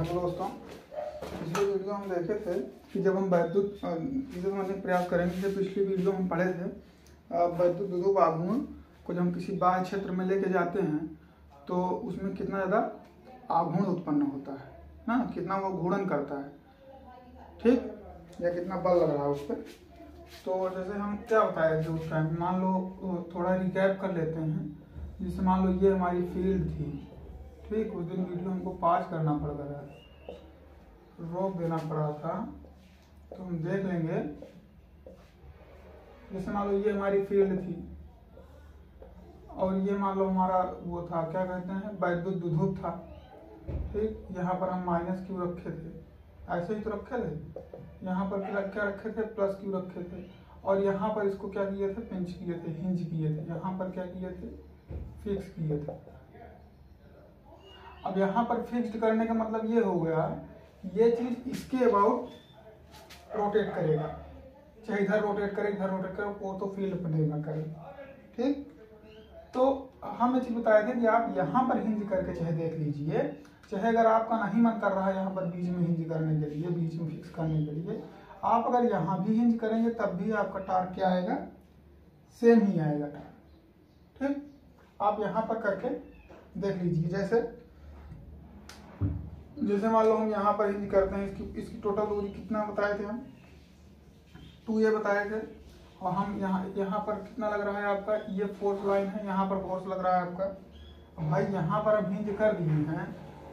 Hello दोस्तों, पिछले video हम देखे थे कि जब हम वैद्युत चीज़ें समझने का प्रयास करेंगे। जैसे पिछली वीडियो हम पढ़े थे वैद्युत विद्युत आघूर्ण को जब हम किसी बाह्य क्षेत्र में लेके जाते हैं तो उसमें कितना ज़्यादा आघूर्ण उत्पन्न होता है ना, कितना वो घूर्णन करता है, ठीक, या कितना बल लग रहा है उस पर। तो जैसे हम क्या बताए थे उस टाइम, मान लो थोड़ा रिकैप कर लेते हैं। जैसे मान लो ये हमारी फील्ड थी, ठीक, उस दिन वीडियो हमको पास करना पड़ गया, रोक देना पड़ा था, तो हम देख लेंगे। जैसे मान लो ये हमारी फील्ड थी और ये मान लो हमारा वो था, क्या कहते हैं, वैद्युत विद्युत था, ठीक। यहाँ पर हम माइनस क्यू रखे थे, ऐसे ही तो रखे थे। यहाँ पर क्या रखे थे, प्लस क्यू रखे थे। और यहाँ पर इसको क्या किए थे, पिंच किए थे, हिंज किए थे। यहाँ पर क्या किए थे, फिक्स किए थे। अब यहाँ पर फिक्स्ड करने का मतलब ये हो गया, ये चीज इसके अबाउट रोटेट करेगा, चाहे इधर रोटेट करे इधर रोटेट करे, वो तो फील्ड पर निर्भर करे, ठीक। तो हम ये चीज बताए थे कि आप यहाँ पर हिंज करके चाहे देख लीजिए, चाहे अगर आपका नहीं मन कर रहा है यहाँ पर बीच में हिंज करने के लिए, बीच में फिक्स करने के लिए, आप अगर यहाँ भी हिंज करेंगे तब भी आपका टार्क क्या आएगा, सेम ही आएगा टार्क, ठीक। आप यहाँ पर करके देख लीजिए। जैसे मान लो हम यहाँ पर हिंज करते हैं, इसकी टोटल दूरी कितना बताए थे हम, 2a बताए थे। और हम यहाँ पर कितना लग रहा है आपका, ये फोर्स लाइन है, यहाँ पर फोर्स लग रहा है आपका। अब भाई यहाँ पर हम हिंज कर दिए हैं,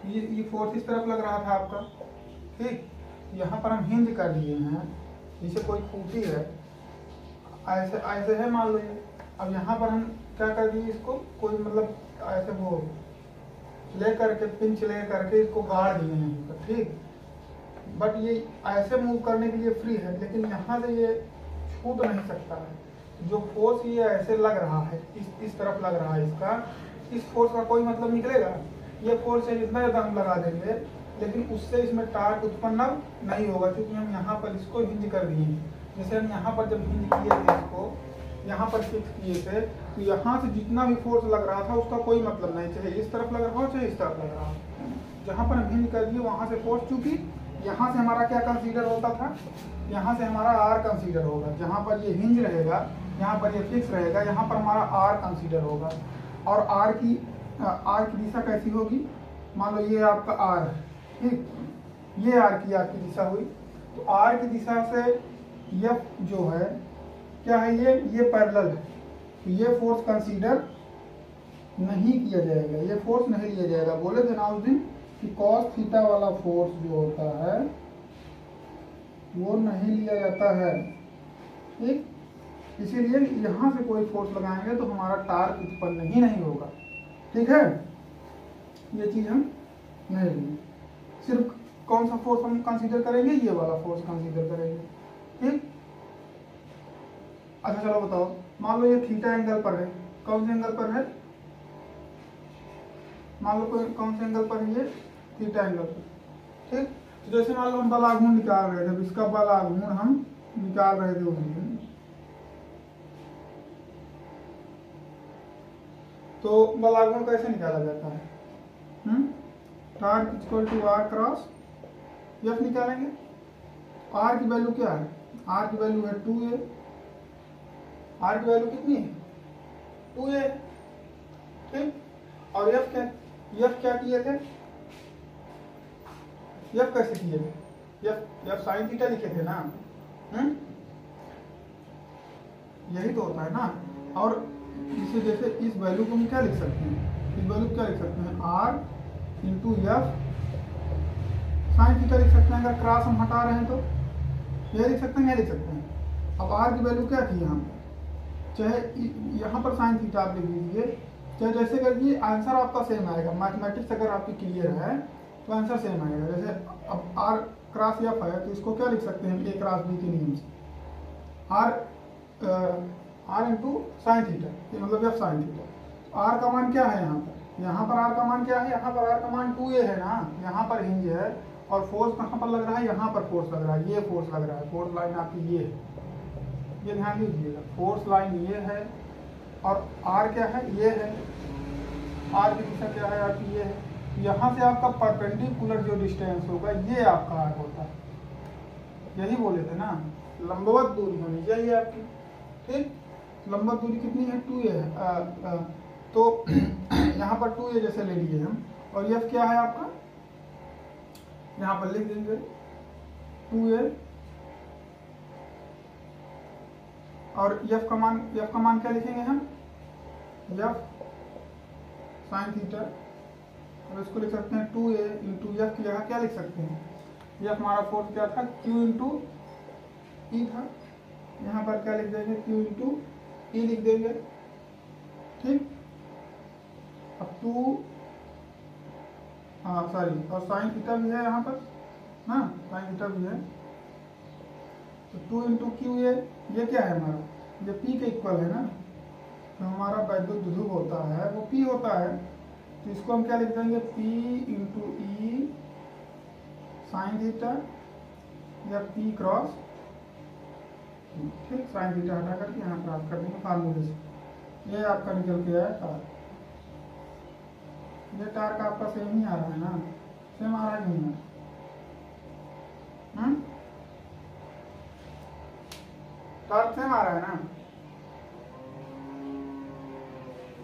ये फोर्स इस तरफ लग रहा था आपका, ठीक। यहाँ पर हम हिंज कर दिए हैं, जैसे कोई खूंटी है, ऐसे ऐसे है मान लो ये। अब यहाँ पर हम क्या कर दिए, इसको कोई मतलब ऐसे वो ले करके पिंच ले करके इसको गाड़ दिए हैं, ठीक। बट ये ऐसे मूव करने के लिए फ्री है, लेकिन यहाँ से ये छूट नहीं सकता है। जो फोर्स ये ऐसे लग रहा है, इस तरफ लग रहा है इसका, इस फोर्स का कोई मतलब निकलेगा। ये फोर्स है जितना ज़्यादा हम लगा देंगे, लेकिन उससे इसमें टार्क उत्पन्न नहीं होगा, क्योंकि हम यहाँ पर इसको हिंज कर दिए हैं। जैसे हम यहाँ पर जब हिंज किए थे, इसको यहाँ पर फिक्स किए थे, तो यहाँ से जितना भी फोर्स लग रहा था उसका कोई मतलब नहीं, चाहे इस तरफ लग रहा हो चाहे इस तरफ लग रहा हो। जहाँ पर हम हिंज कर दिए वहाँ से फोर्स, चूंकि यहाँ से हमारा क्या कंसीडर होता था, यहाँ से हमारा आर कंसीडर होगा। जहाँ पर ये हिंज रहेगा, यहाँ पर ये फिक्स रहेगा, यहाँ पर हमारा आर कंसीडर होगा। और आर की दिशा कैसी होगी, मान लो ये आपका आर है, ठीक, ये आर की आपकी दिशा हुई। तो आर की दिशा से एफ जो है क्या है, ये पैरेलल है, तो ये फोर्स कंसीडर नहीं किया जाएगा, ये फोर्स नहीं लिया जाएगा। बोले थे ना उस दिन कि कॉस थीटा वाला फोर्स जो होता है वो नहीं लिया जाता है, ठीक। इसीलिए यहाँ से कोई फोर्स लगाएंगे तो हमारा टार्क उत्पन्न ही नहीं होगा, ठीक है। ये चीज हम नहीं लेंगे, सिर्फ कौन सा फोर्स हम कंसीडर करेंगे, ये वाला फोर्स कंसीडर करेंगे, ठीक। अच्छा चलो बताओ, मान लो ये थीटा एंगल पर है, कौन से एंगल पर है, मान लो कौन से एंगल पर है, ये थीटा एंगल पर, ठीक। तो जैसे मान लो हम बल आघूर्ण निकाल रहे थे, इसका बल आघूर्ण हम निकाल रहे थे उस दिन, तो बल आघूर्ण कैसे निकाला जाता है, torque equal to R cross F निकालेंगे। आर की वैल्यू क्या है, आर की वैल्यू है 2a, आर की वैल्यू कितनी है, 2a, ठीक। और एफ क्या किए थे, एफ कैसे किए थे, एफ साइन थीटा लिखे थे ना, यही तो होता है ना। और इसे जैसे इस वैल्यू को हम क्या लिख सकते हैं, इस वैल्यू क्या लिख सकते हैं, R into F sine theta लिख सकते हैं। अगर क्रॉस हम हटा रहे हैं तो यह लिख सकते हैं, यह लिख सकते हैं। अब आर की वैल्यू क्या थी, हम चाहे यहाँ पर साइन थीटा आप लिख लीजिए, चाहे जैसे कर दिए, आंसर आपका सेम आएगा। मैथमेटिक्स अगर आपकी क्लियर है तो आंसर सेम आएगा। जैसे अब आर क्रॉस एफ है तो इसको क्या लिख सकते हैं, ए क्रॉस बी के नियम से, आर इंटू साइन थीटा, मतलब एफ साइन थीटा। आर का मान क्या है यहाँ पर आर का मान क्या है, यहाँ पर आर का मान 2a है ना, यहाँ पर हिंज है और फोर्स कहाँ पर लग रहा है, यहाँ पर फोर्स लग रहा है, ये फोर्स लग रहा है, फोर्स लाइन आपकी ये है, ये ध्यान दीजिएगा, फोर्स लाइन ये है और आर क्या है, ये है, आर की दिशा क्या है आपकी, ये है, यहाँ से आपका परपेंडिकुलर जो डिस्टेंस होगा ये आपका आर होता है, यही बोले थे ना, लंबवत दूरी होनी चाहिए आपकी। ठीक, लंबवत दूरी कितनी है, 2a है। तो यहाँ पर 2a जैसे ले लिए हम, और f क्या है आपका, यहाँ पर लिख देंगे 2a, और f का मान क्या लिखेंगे हम, f साइन थीटा, और इसको लिख सकते हैं 2a इंटू एफ की जगह क्या लिख सकते हैं, ये हमारा फोर्स क्या था, q इंटू ई था, यहाँ पर क्या लिख देंगे, q इंटू ई लिख देंगे। ठीक, अब 2, हाँ सॉरी, और साइन थीटा भी है यहाँ पर ना, साइन थीटा भी है, तो 2 इंटू क्यू, ये क्या है हमारा, ये p के इक्वल है ना, तो हमारा वैद्युत ध्रुव होता है वो p होता है, तो इसको हम क्या लिख देंगे, p इंटू ई साइन थीटा या p क्रॉस, ठीक, साइन थीटा हटा करके यहाँ प्राप्त कर देंगे फार्मूले से। ये आपका निकल के आया टार, ये टार का आपका सेम ही आ रहा है ना, सेम आ रहा है नहीं है, टार सेम आ रहा है ना।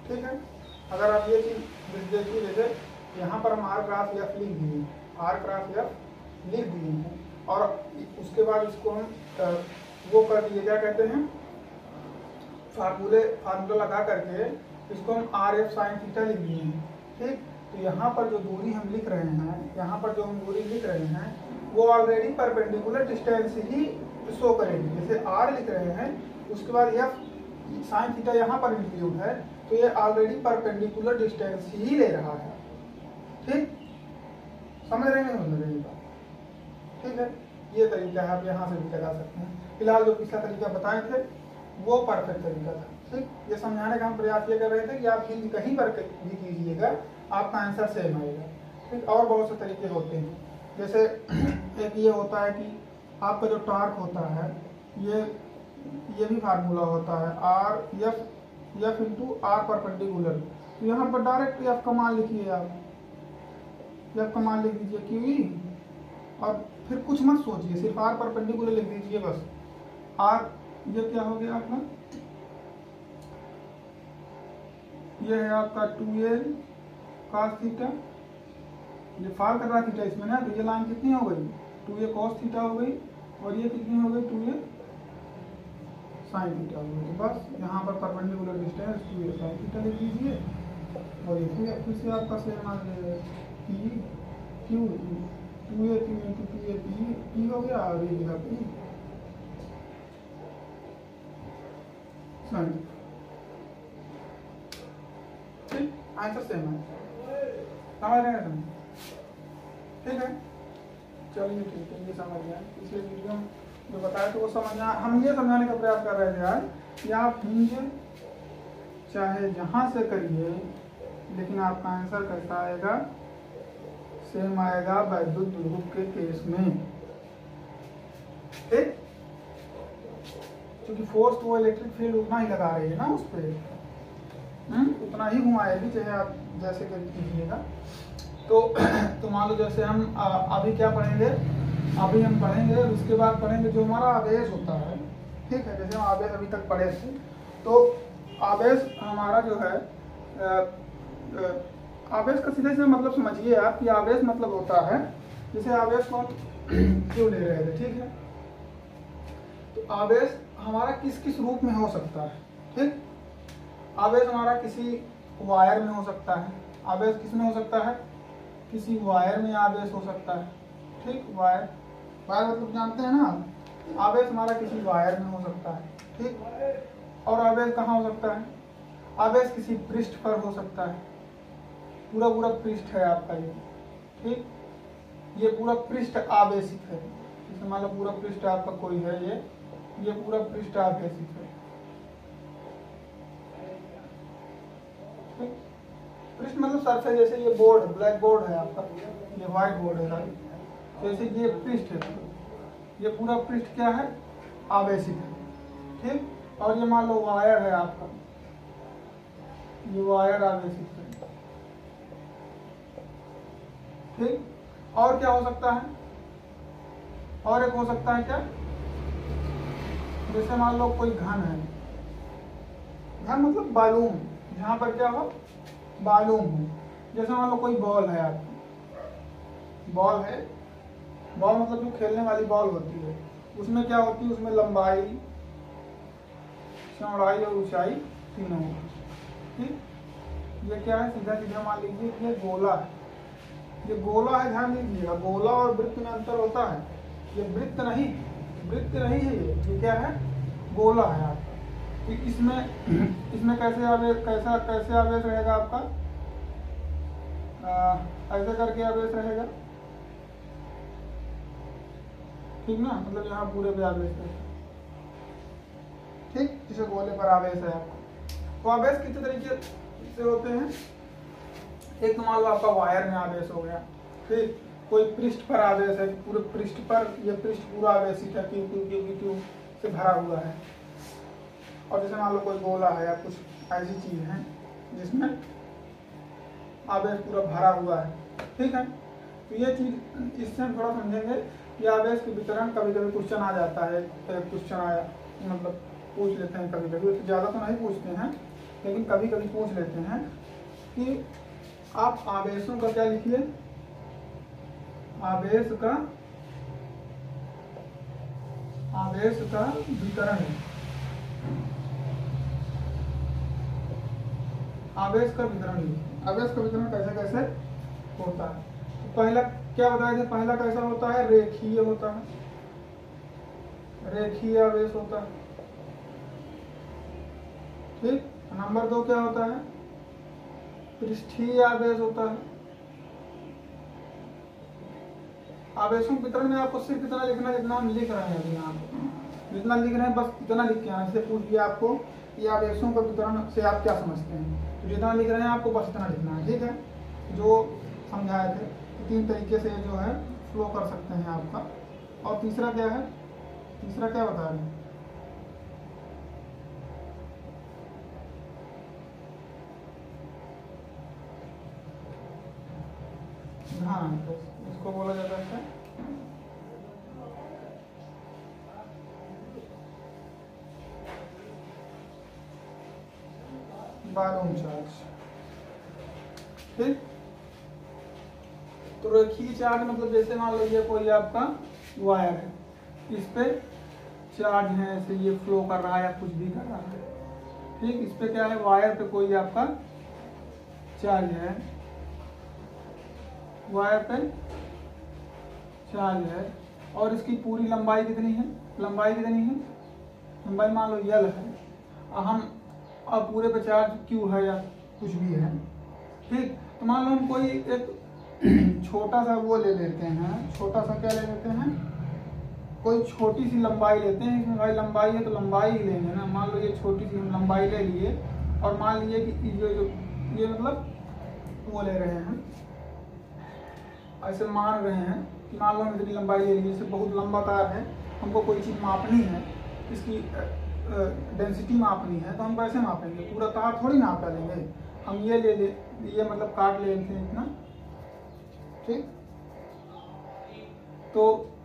ठीक है, अगर आप ये चीज देखिए, जैसे यहाँ पर हम आर क्रॉस एफ लिख दिए, आर क्रॉस एफ लिख दिए हैं, और उसके बाद इसको हम वो कर दिए, क्या कहते हैं, फार्मूला लगा करके इसको हम आर एफ साइन थीटा लिख दिए हैं। ठीक, तो यहाँ पर जो दूरी हम लिख रहे हैं, यहाँ पर जो हम दूरी लिख रहे हैं वो ऑलरेडी परपेंडिकुलर डिस्टेंस ही शो करेगी। जैसे आर लिख रहे हैं, उसके बाद एफ साइन थीटा यहाँ पर इंक्लूड है, तो ये ऑलरेडी परपेंडिकुलर डिस्टेंस ही ले रहा है। ठीक, समझ रहे हैं समझ रहे हैं, ठीक है, ये तरीका है, आप यहाँ से भी लगा सकते हैं। फिलहाल जो पिछला तरीका बताए थे वो परफेक्ट तरीका था। ठीक, ये समझाने का हम प्रयास ये कर रहे थे कि आप हिंदी कहीं पर भी कीजिएगा आपका आंसर सेम आएगा। ठीक, और बहुत से तरीके होते हैं, जैसे एक ये होता है कि आपका जो टॉर्क होता है, ये भी फार्मूला होता है R F into R perpendicular, तो यहाँ पर डायरेक्ट एफ का मान लिखिए, आप एफ का मान लिख दीजिए क्यू ई, और फिर कुछ मत सोचिए, सिर्फ आर परपेंडिकुलर लिख दीजिए बस। आर ये क्या हो गया आपका, ये है आपका 2a cos थीटा, ये फार कर रहा थीटा इसमें ना, तो ये लाइन कितनी हो गई, 2a cos थीटा हो गई, और ये कितनी हो गई, 2a sin थीटा हो गई। तो बस यहाँ पर perpendicular distance 2a sin theta लिख दीजिए, और ये फिर से आपका सेम आ जाएगा p q 2a q into 2a p हो गया, और ये जगह p sin। ठीक, आंसर सेम है, समझ रहे हैं तुम, ठीक है, चलिए ठीक है, ये समझ गया। पिछले वीडियो में जो बताया तो वो समझना, हम ये समझाने का प्रयास कर रहे थे यार कि आप हिंज चाहे जहाँ से करिए, लेकिन आपका आंसर कैसा आएगा, सेम आएगा वैद्युत ध्रुव के केस में। ठीक, क्योंकि फोर्स तो इलेक्ट्रिक फील्ड उतना ही लगा रही है ना उस पर, उतना ही घुमाएगी, चाहे आप जैसे कीजिएगा। तो मान लो जैसे हम अभी क्या पढ़ेंगे, अभी हम पढ़ेंगे, उसके बाद पढ़ेंगे जो हमारा आवेश होता है। ठीक है, जैसे हम आवेश अभी तक पढ़े थे, तो आवेश हमारा जो है, आवेश का सीधे से मतलब समझिए आप कि आवेश मतलब होता है, जैसे आवेश को क्यों ले रहे थे, ठीक है, तो आवेश हमारा किस किस रूप में हो सकता है। ठीक, आवेश हमारा किसी वायर में हो सकता है, आवेश किस में हो सकता है, किसी वायर में आवेश हो सकता है। ठीक, वायर मतलब जानते हैं ना, आवेश हमारा किसी वायर में हो सकता है। ठीक, और आवेश कहाँ हो सकता है, आवेश किसी पृष्ठ पर हो सकता है, पूरा पृष्ठ है आपका ये। ठीक, ये पूरा पृष्ठ आवेशित है, जैसे मान लो पूरा पृष्ठ आपका कोई है, ये पूरा पृष्ठ आवेशित है। पृष्ठ मतलब सरफेस, जैसे ये बोर्ड, ब्लैक बोर्ड है आपका, ये व्हाइट बोर्ड है, जैसे ये पृष्ठ है, ये पूरा पृष्ठ क्या है, आवेशित है। ठीक, और ये मान लो वायर है आपका, ये वायर आवेशित है। ठीक। और क्या हो सकता है, और एक हो सकता है क्या, जैसे मान लो कोई घन है, घन मतलब बालूम, जहाँ पर क्या हो, बालूम हो। जैसे मान लो कोई बॉल है आपकी, बॉल है, बॉल मतलब जो खेलने वाली बॉल होती है, उसमें क्या होती है, उसमें लंबाई, चौड़ाई और ऊंचाई तीनों होती है। ठीक। ये क्या है, सीधा सीधा मान लीजिए कि ये गोला है, ये गोला है, ध्यान दीजिएगा, गोला और वृत्त में अंतर होता है। ये वृत्त नहीं, वृत्त नहीं है, ये क्या है, गोला है आपका। तो इसमें कैसे आवेश, कैसे आवेश रहेगा आपका, ऐसे करके आवेश रहेगा, ठीक ना, मतलब यहाँ पूरे पे आवेश है, ठीक, जिसे गोले पर आवेश है आपको। तो आवेश कितने तरीके से होते हैं, एक तो मान लो आपका वायर में आवेश हो गया, ठीक, कोई पृष्ठ पर आवेश है, पूरे पृष्ठ पर, ये पृष्ठ पूरा आवेशित है, क्यू से भरा हुआ है। और जैसे मान लो कोई गोला है या कुछ ऐसी चीज है जिसमें आवेश पूरा भरा हुआ है, ठीक है। तो ये चीज, इससे हम थोड़ा समझेंगे कि आवेश के वितरण, कभी कभी क्वेश्चन आ जाता है, क्वेश्चन आया मतलब पूछ लेते हैं, कभी कभी, तो ज़्यादा तो नहीं पूछते हैं लेकिन कभी कभी पूछ लेते हैं कि आप आवेशों का क्या लिखिए, आवेश का वितरण, आवेश का वितरण लिखिए। आवेश का वितरण कैसे कैसे होता है, तो पहला क्या बताया था, पहला कैसा होता है, रेखीय होता है, रेखीय आवेश होता है, ठीक। नंबर 2 क्या होता है, पृष्ठीय आवेश होता है। आवेशों के वितरण में आपको सिर्फ इतना लिखना जितना हम लिख रहे हैं अभी यहाँ पे, जितना लिख रहे हैं बस इतना लिख के आना। जैसे पूछ दिया आपको कि आवेशों का वितरण से आप क्या समझते हैं, तो जितना लिख रहे हैं आपको बस इतना लिखना है, ठीक है। जो समझाए थे 3 तरीके से जो है फ्लो कर सकते हैं आपका। और तीसरा क्या है, तीसरा क्या बता रहे हैं, हाँ, तो इसको बोला जाता है बालून चार्ज, ठीक। तो रेखीय चार्ज मतलब जैसे मान लीजिए कोई आपका वायर है, इस पे चार्ज है, ऐसे ये फ्लो कर रहा है या कुछ भी कर रहा है, ठीक। इस पे क्या है, वायर पे कोई आपका चार्ज है, वायर पे चार्ज है, और इसकी पूरी लंबाई कितनी है, लंबाई कितनी है, लंबाई मान लो यल है, हम अब पूरे पे चार्ज क्यू है या कुछ भी है, ठीक। तो मान लो हम कोई एक छोटा सा वो ले लेते हैं, छोटा सा क्या ले लेते हैं, कोई छोटी सी लंबाई लेते हैं, इसमें भाई लंबाई है तो लंबाई ही लेंगे ना। मान लो ये छोटी सी लंबाई ले लिए, और मान लीजिए कि ये मतलब वो ले रहे हैं, ऐसे मान रहे हैं कि मान लो हम इतनी लंबाई ले लीजिए, जैसे बहुत लंबा तार है, हमको कोई चीज़ मापनी है, इसकी डेंसिटी मापनी है, तो हम कैसे मापेंगे, पूरा तार थोड़ी नाप डालेंगे, हम ये ले ये मतलब काट लेते हैं इतना, ठीक। तो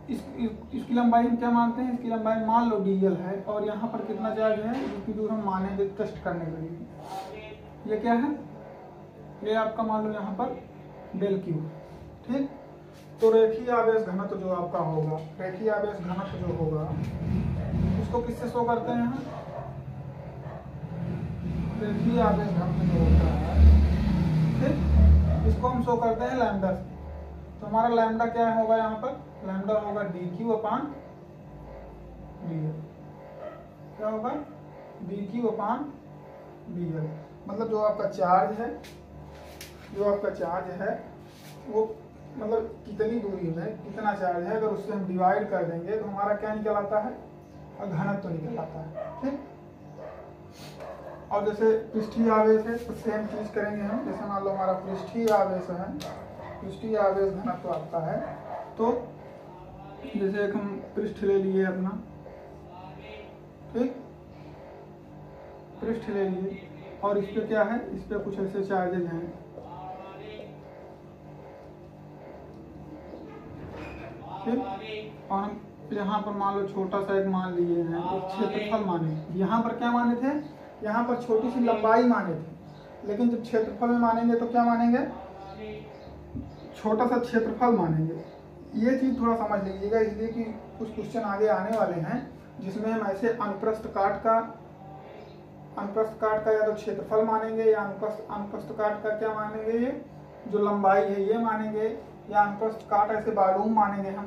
इसकी लंबाई हम क्या मानते हैं, इसकी लंबाई मान लो डीएल है, और यहाँ पर कितना चार्ज है, इसकी दूर हम मानेंगे टेस्ट करने के लिए। ये क्या है, ये आपका मान लो यहाँ पर डेल क्यू, ठीक। तो रेखीय आवेश घनत्व जो आपका होगा, रेखीय आवेश घनत्व जो होगा उसको किससे शो करते हैं हम, रेखीय आवेश घनत्व जो होता है, ठीक, इसको हम शो करते हैं लैम्डा से। तो हमारा लैम्डा क्या होगा, यहाँ पर लैम्डा होगा dq अपान dl, क्या होगा, dq अपान dl, मतलब जो आपका चार्ज है, जो आपका चार्ज है वो मतलब कितनी दूरी में कितना चार्ज है, अगर उससे हम डिवाइड कर देंगे तो हमारा क्या निकल आता है, घनत्व निकल आता है, ठीक। और जैसे पृष्ठीय आवेश है तो सेम चीज करेंगे हम, जैसे मान लो हमारा पृष्ठीय आवेश है, पृष्ठीय आवेश घनत्व आता है, तो जैसे एक हम पृष्ठ ले लिए अपना, ठीक, पृष्ठ ले लिए, और इस पे क्या है, इस पे कुछ ऐसे चार्जेज हैं, ठीक। और हम यहाँ पर मान लो छोटा सा एक मान लिए हैं, एक क्षेत्रफल माने। यहाँ पर क्या माने थे, यहाँ पर छोटी सी लंबाई माने थे, लेकिन जब क्षेत्रफल में मानेंगे तो क्या मानेंगे, छोटा सा क्षेत्रफल मानेंगे। ये चीज़ थोड़ा समझ लीजिएगा, इसलिए कि कुछ क्वेश्चन आगे आने वाले हैं जिसमें हम ऐसे अनुप्रस्थ काट का या तो क्षेत्रफल मानेंगे या अनुप्रस्थ काट का क्या मानेंगे, ये जो लंबाई है ये मानेंगे, या अनुप्रस्थ काट ऐसे वॉल्यूम मानेंगे हम।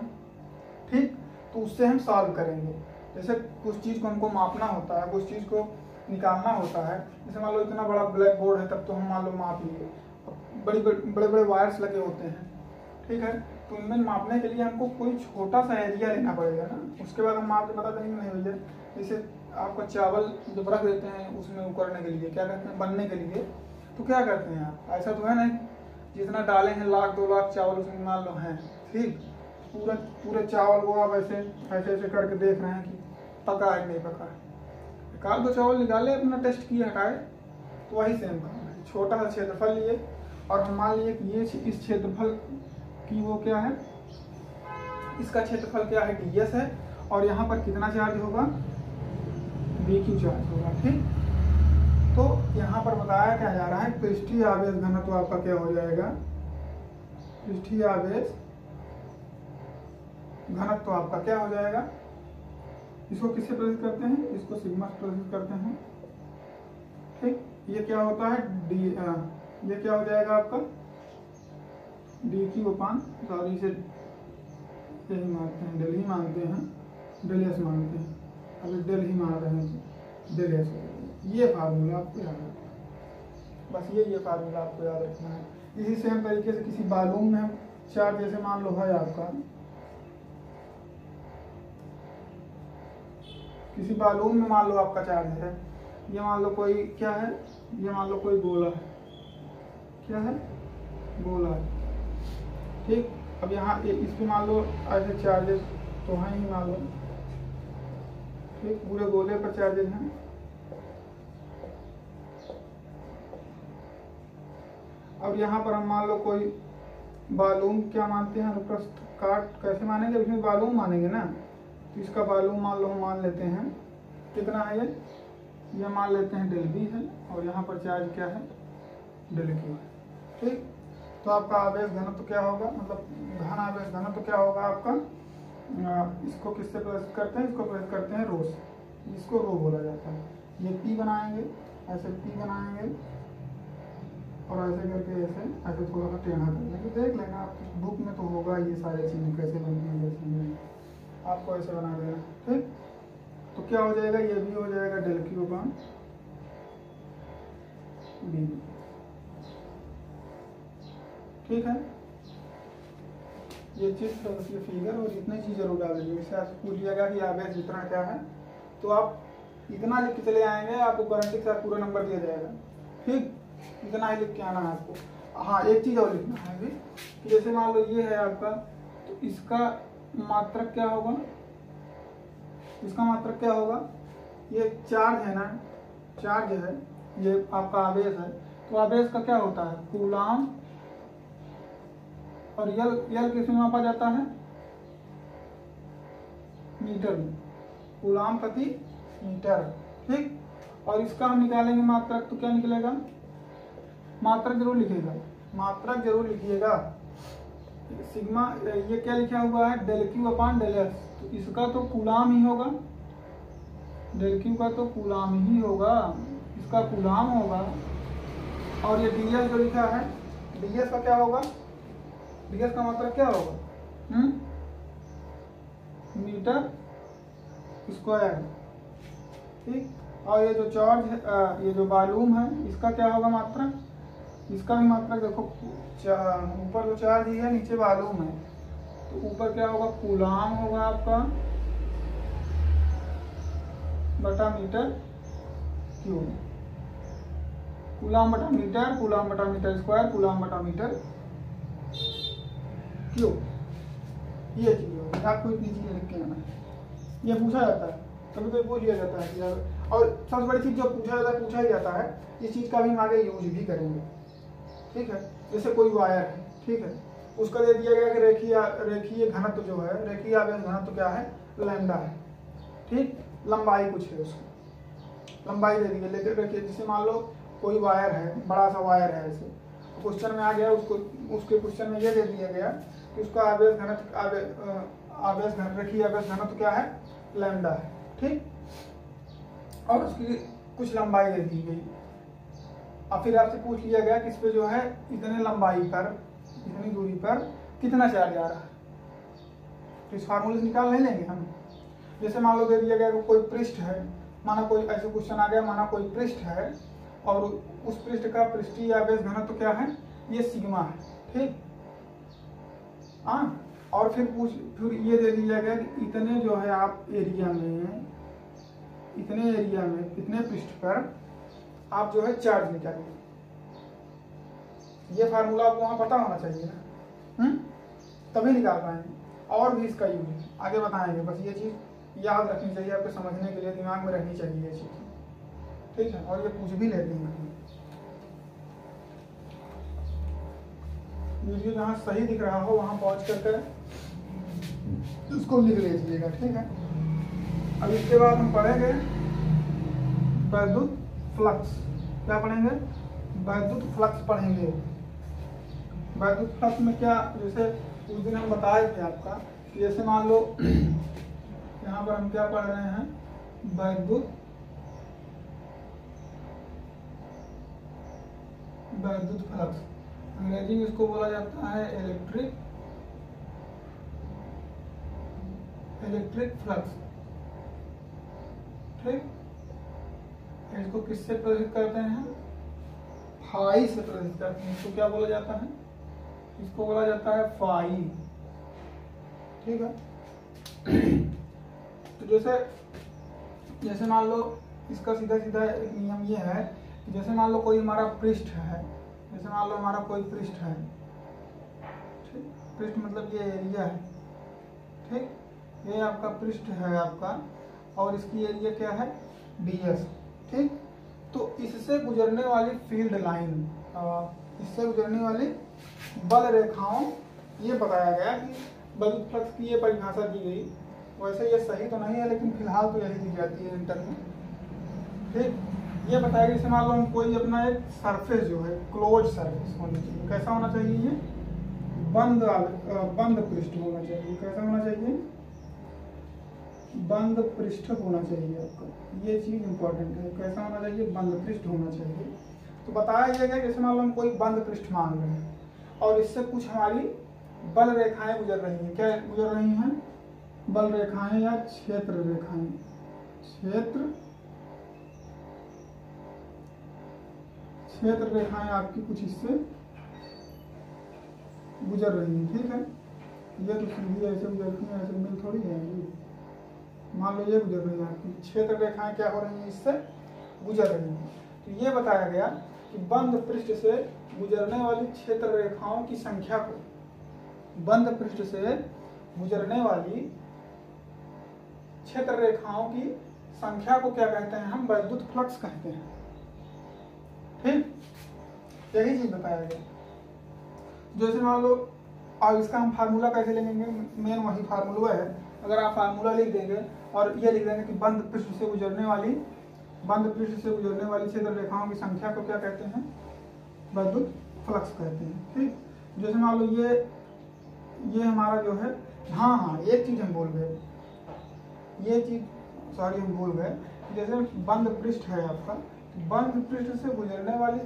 ठीक, तो उससे हम सॉल्व करेंगे। जैसे कुछ चीज़ को हमको मापना होता है, कुछ चीज़ को निकालना होता है। जैसे मान लो इतना बड़ा ब्लैक बोर्ड है, तब तो हम मान लो माप लिए, बड़े बड़े वायर्स लगे होते हैं, ठीक है, तो उनमें मापने के लिए हमको कोई छोटा सा एरिया लेना पड़ेगा ना, उसके बाद हम माप के बता देंगे नहीं भैया। जैसे आपका चावल जब रख देते हैं उसमें उकरने के लिए, क्या कहते हैं, बनने के लिए, तो क्या करते हैं आप, ऐसा तो है नहीं जितना डाले हैं 1 लाख 2 लाख चावल उसमें मान लो हैं, ठीक, पूरे चावल को आप ऐसे ऐसे करके देख रहे हैं कि पका है कि नहीं पका है। एक आध 2 चावल निकाले, अपना टेस्ट किए, हटाए, तो वही सेम काम है। छोटा सा क्षेत्रफल लिए और हम मान लिए कि ये इस क्षेत्रफल की वो क्या है, इसका क्षेत्रफल क्या है, ds है, और यहाँ पर कितना चार्ज होगा, dq चार्ज होगा। ठीक, तो यहाँ पर बताया क्या जा रहा है, पृष्ठीय आवेश घनत्व आपका क्या हो जाएगा, पृष्ठीय आवेश घनत्व आपका क्या हो जाएगा, इसको किससे प्रदर्शित करते हैं, इसको सिग्मा से प्रदर्शित करते हैं। ठीक, ये क्या होता है, ये क्या हो जाएगा आपका dq/, सॉरी इसे यही मानते हैं, डेल ही मानते हैं, डेल एस मानते हैं, अभी डेल ही मान रहे हैं, डेल एस। ये फार्मूला आपको याद रखना, बस ये फार्मूला आपको याद रखना है। इसी सेम तरीके से किसी वॉल्यूम में चार्ज, जैसे मान लो है आपका, किसी वॉल्यूम में मान लो आपका चार्ज है, ये मान लो कोई क्या है, ये मान लो कोई गोला है, क्या है, गोला है। ठीक, अब यहाँ इस पे मान लो ऐसे चार्जेस तो हैं ही मान लो, ठीक, पूरे गोले पर चार्जेस हैं। अब यहाँ पर हम मान लो कोई वॉल्यूम क्या मानते हैं, अनुप्रस्थ काट कैसे मानेंगे, इसमें वॉल्यूम मानेंगे ना, तो इसका वॉल्यूम मान लो हम मान लेते हैं कितना है, ये मान लेते हैं डेल बी है, और यहाँ पर चार्ज क्या है, डेल क्यू है। ठीक, तो आपका आवेश घनत्व क्या होगा, मतलब घन आवेश घनत्व क्या होगा आपका, इसको किससे प्रदर्शित करते हैं, इसको प्रदर्शित करते हैं रो से, इसको रो बोला जाता है। ये पी बनाएंगे, ऐसे पी बनाएंगे, और ऐसे करके ऐसे थोड़ा सा टेढ़ा कर लेंगे, देख लेना आप बुक में तो होगा ये सारी चीज़ें कैसे बनती हैं, जैसे आपको ऐसे बना देना। ठीक, तो क्या हो जाएगा, ये भी हो जाएगा डेल क्यू/, बी। ठीक है, ये चीज़ ये फिगर और इतनी चीज़ जरूर डाल दीजिए। इससे आपसे पूछ लिया गया कि आवेश वितरण क्या है, तो आप इतना लिख के चले आएंगे, आपको गारंटी के साथ पूरा नंबर दिया जाएगा। ठीक, इतना ही लिख के आना है आपको। हाँ, एक चीज़ और लिखना है अभी कि जैसे मान लो ये है आपका, तो इसका मात्रक क्या होगा, इसका मात्रक क्या होगा, ये चार्ज है ना, चार्ज है, ये आपका आवेश है, तो आवेश का क्या होता है, कूलाम, और यल किस में मापा जाता है, मीटर में, कूलाम प्रति मीटर। ठीक, और इसका हम निकालेंगे मात्रक, तो क्या निकलेगा, मात्रक जरूर लिखिएगा, मात्रक जरूर लिखिएगा, सिग्मा, ये क्या लिखा हुआ है, डेल क्यू/डेल एस, तो इसका तो कूलाम ही होगा, डेल क्यू का तो कूलाम ही होगा, इसका कूलाम होगा, और ये ds जो लिखा है, ds का क्या होगा, ds का मात्रक क्या होगा, मीटर स्क्वायर। ठीक, और ये जो चार्ज है, ये जो वॉल्यूम है, इसका क्या होगा मात्रक, इसका भी मात्रक देखो, ऊपर जो चार्ज ही है, नीचे वॉल्यूम है, तो ऊपर क्या होगा, कूलाम होगा आपका बटा मीटर क्यूब, कूलाम बटा मीटर, कूलाम बटा मीटर स्क्वायर, कूलाम बटा मीटर क्यूब। ये चीज होगी, आपको इतनी चीजें लिख के आना है, ये पूछा जाता है, कभी कभी पूछ लिया जाता है यार, और सबसे बड़ी चीज जो पूछा ही जाता है, इस चीज का भी हम आगे यूज भी करेंगे। ठीक है, जैसे कोई वायर है, ठीक है, उसका दे दिया गया कि रेखीय घनत्व जो है, रेखीय आवेश घनत्व क्या है, लैम्डा है। ठीक, लंबाई कुछ है उसकी, लंबाई दे दी है। लेकिन रखिए जैसे मान लो कोई वायर है, बड़ा सा वायर है, ऐसे क्वेश्चन में आ गया, उसके क्वेश्चन में ये दे दिया गया कि उसका रेखीय आवेश घनत्व क्या है, लैम्डा है। ठीक, और उसकी कुछ लंबाई दे दी गई, और फिर आपसे पूछ लिया गया कि इस पे जो है इतने लंबाई पर, इतनी दूरी पर कितना चार्ज आ रहा है। तो इस फार्मूले से निकाल नहीं लेंगे हम। जैसे मान लो दे दिया गया कि कोई पृष्ठ है, माना कोई ऐसे क्वेश्चन आ गया, माना कोई पृष्ठ है और उस पृष्ठ का पृष्ठीय आवेश घनत्व क्या है, ये सिग्मा है। ठीक, हाँ, और फिर ये दे दिया गया कि इतने जो है आप एरिया में, इतने एरिया में, इतने पृष्ठ पर आप जो है चार्ज निकालिए। ये फार्मूला आपको वहां पता होना चाहिए ना, तभी निकाल पाएंगे। और भी इसका यूज है, आगे बताएंगे, बस ये चीज याद रखनी चाहिए, आपको समझने के लिए दिमाग में रहनी चाहिए ये चीज। ठीक है, और ये पूछ भी लेते हैं। वीडियो जहाँ सही दिख रहा हो वहां पहुंच करके इसको लिख लीजिएगा। ठीक है, अब इसके बाद हम पढ़ेंगे वैद्युत फ्लक्स। क्या पढ़ेंगे, वैद्युत फ्लक्स पढ़ेंगे। वैद्युत फ्लक्स में क्या, जैसे उस दिन हम बताए थे आपका कि जैसे मान लो यहाँ पर हम क्या पढ़ रहे हैं, वैद्युत फ्लक्स, अंग्रेजी में इसको बोला जाता है इलेक्ट्रिक फ्लक्स। ठीक, इसको किससे प्रदर्शित करते हैं, फाई से प्रदर्शित करते हैं। इसको क्या बोला जाता है, इसको बोला जाता है फाई। ठीक है, तो जैसे मान लो इसका सीधा सीधा नियम ये है कि जैसे मान लो कोई हमारा पृष्ठ है, जैसे मान लो हमारा कोई पृष्ठ है, पृष्ठ मतलब ये एरिया है। ठीक, ये आपका पृष्ठ है आपका, और इसकी एरिया क्या है, ds। ठीक, तो इससे गुजरने वाली फील्ड लाइन, इससे गुजरने वाली बल रेखाओं, ये बताया गया कि वैद्युत फ्लक्स की ये परिभाषा दी गई। वैसे ये सही तो नहीं है, लेकिन फिलहाल तो यही दी जाती है इंटर में। ठीक, ये बताया कि जैसे मान लो हम कोई अपना एक सरफेस जो है, क्लोज सरफेस होनी चाहिए। कैसा होना चाहिए, ये बंद पृष्ठ होना चाहिए। कैसा होना चाहिए, बंद पृष्ठ होना चाहिए आपका, ये चीज इंपॉर्टेंट है। कैसा होना चाहिए, बंद पृष्ठ होना चाहिए। तो बताया गया जैसे मान लो हम कोई बंद पृष्ठ मान रहे हैं और इससे कुछ हमारी बल रेखाएं गुजर रही हैं। क्या गुजर रही हैं, बल रेखाएं या क्षेत्र रेखाएं, क्षेत्र रेखाएं आपकी कुछ इससे गुजर रही हैं। ठीक है, ये तो सीधी ऐसे गुजरती हैं, ऐसे मिल थोड़ी है। मान लो ये गुजर रही है आपकी क्षेत्र रेखाएं, क्या हो रही हैं, इससे गुजर रही हैं। तो ये बताया गया कि बंद पृष्ठ से गुजरने वाली क्षेत्र रेखाओं की संख्या को, बंद पृष्ठ से गुजरने वाली क्षेत्र रेखाओं की संख्या को क्या कहते हैं, हम वैद्युत फ्लक्स कहते हैं। ठीक, यही चीज बताया गया। जैसे मान लो, और इसका हम फार्मूला कैसे लेंगे, मेन वही फार्मूला है। अगर आप फार्मूला लिख देंगे और ये लिख देंगे कि बंद पृष्ठ से गुजरने वाली क्षेत्र रेखाओं की संख्या को क्या कहते हैं, वैद्युत फ्लक्स कहते हैं। ठीक, जैसे मान लो ये हमारा जो है, हाँ एक चीज हम भूल गए, हम भूल गए। जैसे बंद पृष्ठ है आपका, बंद पृष्ठ से गुजरने वाली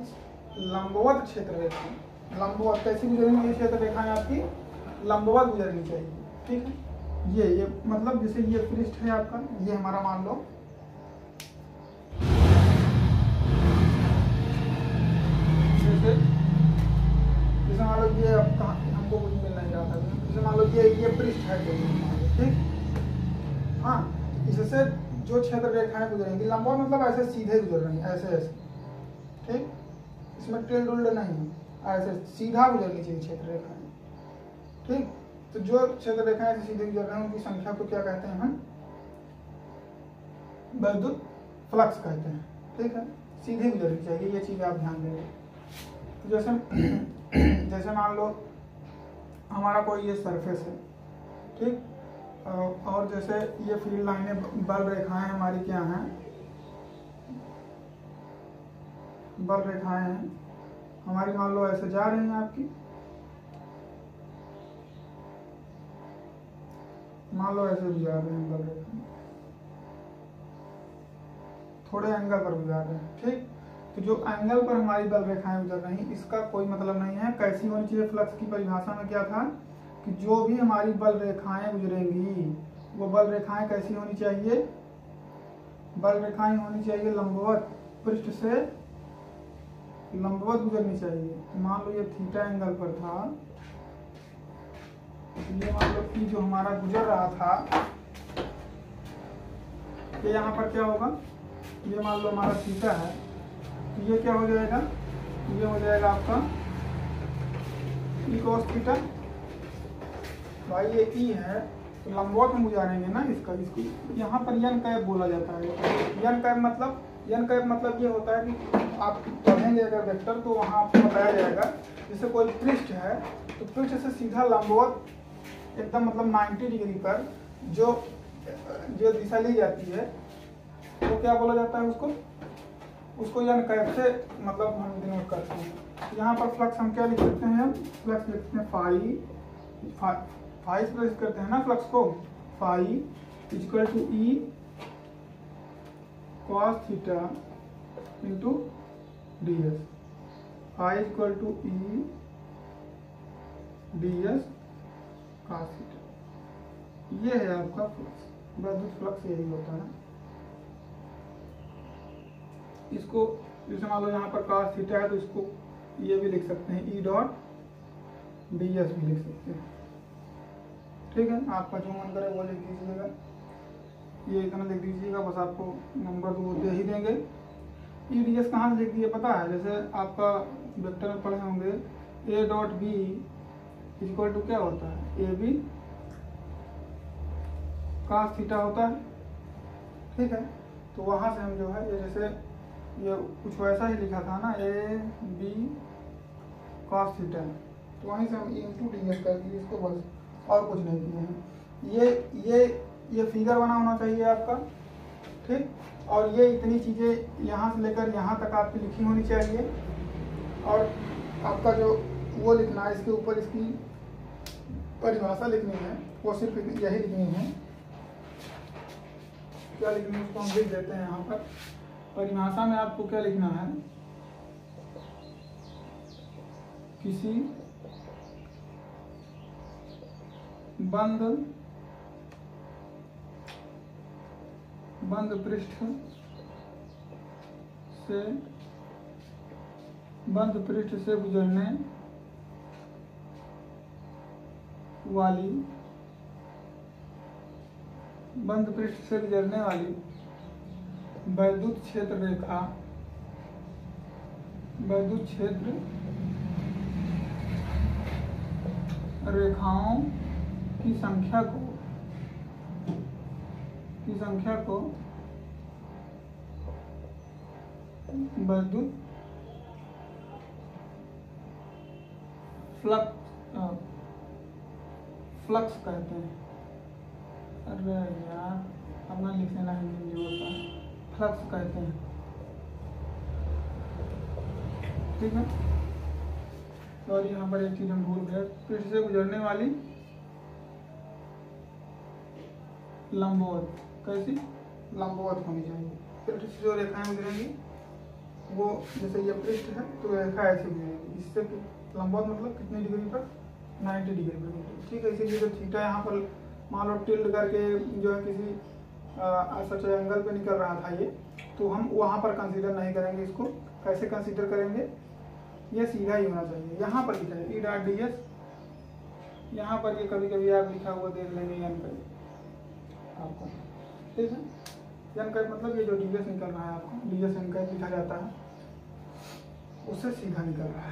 लंबवत क्षेत्र रेखाएं, लंबवत कैसी गुजरनी है, क्षेत्र रेखाएं आपकी लंबवत गुजरनी चाहिए। ठीक है, ये मतलब जैसे ये पृष्ठ है आपका, ये हमारा मान लो जैसे मान लो ये आपका, हमको कुछ मिल नहीं रहा था, जैसे मान लो ये पृष्ठ है। ठीक, हाँ, इससे जो क्षेत्र रेखाएं गुजरेंगी, लंबवत मतलब ऐसे सीधे गुजर रही है, ऐसे। ठीक, इसमें टिल्ड उल्ड नहीं है, ऐसे सीधा गुजरनी चाहिए क्षेत्र रेखाएं। ठीक, तो जो क्षेत्र रेखाएं ऐसे सीधे गुजर रहे हैं उनकी संख्या को क्या कहते हैं, हम वैद्युत फ्लक्स कहते हैं। ठीक है, सीधे गुजरनी चाहिए, ये चीज आप ध्यान देंगे। तो जैसे मान लो हमारा कोई ये सरफेस है, ठीक। और जैसे ये फील्ड लाइनें बल रेखाएं हमारी क्या हैं, बल रेखाएं हैं हमारी, मान लो ऐसे जा रही हैं आपकी, मान लो ऐसे भी जा रहे हैं बल रेखाएं, थोड़े एंगल पर भी जा रहे हैं, ठीक। तो जो एंगल पर हमारी बल रेखाएं गुजर रही, इसका कोई मतलब नहीं है। कैसी होनी चाहिए? फ्लक्स की परिभाषा में क्या था कि जो भी हमारी बल रेखाएं गुजरेंगी वो बल रेखाएं कैसी होनी चाहिए? बल रेखाएं होनी चाहिए लंबवत, पृष्ठ से लंबवत गुजरनी चाहिए। मान लो ये थीटा एंगल पर था, ये मान लो कि जो हमारा गुजर रहा था ये यहाँ पर क्या होगा, ये मान लो हमारा थीटा है, तो ये क्या हो जाएगा, ये हो जाएगा आपका ई cos थीटा। भाई ये ई है तो लंबवत में गुजारेंगे ना इसको यहाँ पर यन कैप बोला जाता है। यन कैप मतलब ये होता है कि आप पढ़ेंगे अगर वेक्टर तो वहाँ आपको बताया जाएगा, जैसे कोई पृष्ठ है तो पृष्ठ से सीधा लंबवत एकदम मतलब 90 डिग्री पर जो दिशा ली जाती है तो क्या बोला जाता है उसको यन कैप से मतलब हम डिनोट करते हैं। यहाँ पर फ्लक्स हम क्या लिख सकते हैं, हम फ्लक्स लिखते हैं फाई से प्रेस करते हैं ना फ्लक्स को, phi equal to E cos theta into D S, phi equal to E D S cos theta. ये है आपका फ्लक्स, वैद्युत फ्लक्स यही होता है। इसको जैसे मान लो यहाँ पर cos थीटा है तो इसको ये भी लिख सकते हैं ई डॉट डी एस भी लिख सकते हैं, ठीक है। आपका जो मन करे वो लिख दीजिएगा, ये इतना लिख दीजिएगा, बस आपको नंबर तो दे ही देंगे। ई डी एस कहाँ से लिख दिए पता है? जैसे आपका वेक्टर में पढ़े होंगे A dot B equal to क्या होता है, ए बी cos थीटा होता है, ठीक है। तो वहाँ से हम जो है ये जैसे ये कुछ वैसा ही लिखा था ना, ए बी cos थीटा, तो वहीं से हम इंटू डी एस कर दिए इसको, बस और कुछ नहीं किए हैं। ये फिगर बना होना चाहिए आपका, ठीक। और ये इतनी चीज़ें यहाँ से लेकर यहाँ तक आपकी लिखी होनी चाहिए, और आपका जो वो लिखना है इसके ऊपर इसकी परिभाषा लिखनी है, वो सिर्फ यही लिखनी है। क्या लिखनी है उसको हम लिख देते हैं यहाँ पर। परिभाषा में आपको क्या लिखना है, किसी बंद पृष्ठ से गुजरने वाली वैद्युत क्षेत्र रेखाओं की संख्या को वैद्युत फ्लक्स कहते हैं। अरे यार अब ना लिखने ना हिंदी में होता है, फ्लक्स कहते हैं, ठीक है। और यहाँ पर एक चीज हम भूल गए, पृष्ठ से गुजरने वाली लंबवत, कैसी लंबवत होनी चाहिए। पृष्ठ से जो रेखाएं गुजरेंगी वो जैसे ये पृष्ठ है तो रेखा ऐसे गुजरेगी, इससे लंबवत मतलब कितनी डिग्री पर, 90 डिग्री पर, ठीक है। इसीलिए जो थीटा यहाँ पर मान लो टिल्ड करके जो है किसी सच एंगल पे निकल रहा था ये, तो हम वहाँ पर कंसीडर नहीं करेंगे इसको। कैसे कंसीडर करेंगे, ये सीधा ही होना चाहिए। यहाँ पर लिखा है ई डॉट डी एस, यहाँ पर ये कभी कभी आप लिखा हुआ देख लेंगे यन कैप आपको, ठीक है। यन कैप मतलब ये जो डी एस निकल रहा है आपको डी एस यन कैप लिखा जाता है, उससे सीधा निकल रहा है।